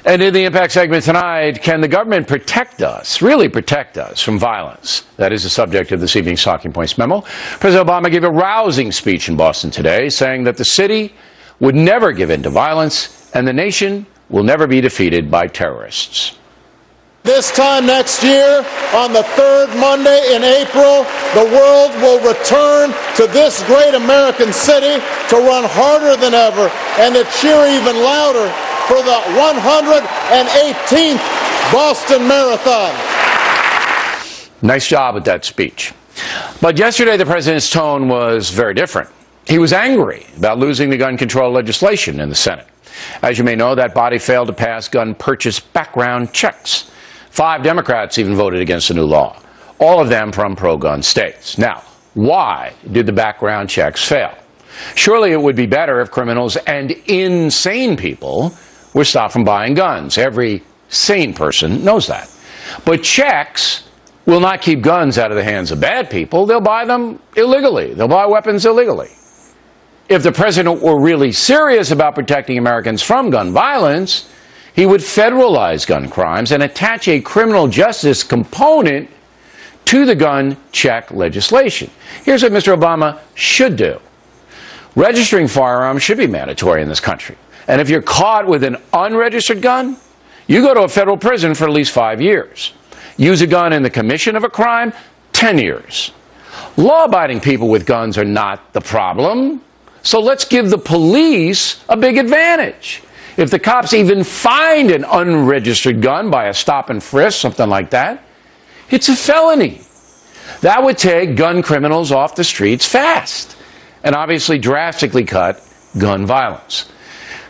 And in the Impact segment tonight, can the government protect us, really protect us from violence? That is the subject of this evening's Talking Points memo. President Obama gave a rousing speech in Boston today, saying that the city would never give in to violence and the nation will never be defeated by terrorists. This time next year, on the third Monday in April, the world will return to this great American city to run harder than ever and to cheer even louder for the 118th Boston Marathon. Nice job with that speech. But yesterday, the president's tone was very different. He was angry about losing the gun control legislation in the Senate. As you may know, that body failed to pass gun purchase background checks. 5 Democrats even voted against the new law, all of them from pro-gun states. Now, why did the background checks fail? Surely it would be better if criminals and insane people were stopped from buying guns. Every sane person knows that. But checks will not keep guns out of the hands of bad people. They'll buy them illegally. They'll buy weapons illegally. If the president were really serious about protecting Americans from gun violence, he would federalize gun crimes and attach a criminal justice component to the gun check legislation. Here's what Mr. Obama should do. Registering firearms should be mandatory in this country. And if you're caught with an unregistered gun, you go to a federal prison for at least 5 years. Use a gun in the commission of a crime, 10 years. Law-abiding people with guns are not the problem. So let's give the police a big advantage. If the cops even find an unregistered gun by a stop and frisk, something like that, it's a felony. That would take gun criminals off the streets fast and obviously drastically cut gun violence.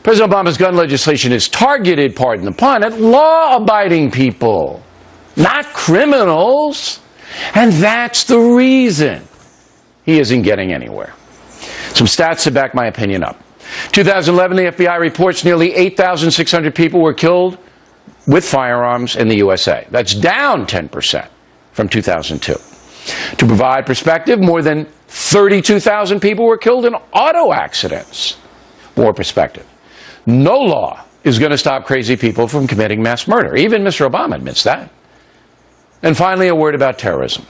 President Obama's gun legislation is targeted, pardon the pun, at law-abiding people, not criminals. And that's the reason he isn't getting anywhere. Some stats to back my opinion up. 2011, the FBI reports nearly 8,600 people were killed with firearms in the USA. That's down 10% from 2002. To provide perspective, more than 32,000 people were killed in auto accidents. More perspective. No law is going to stop crazy people from committing mass murder. Even Mr. Obama admits that. And finally, a word about terrorism.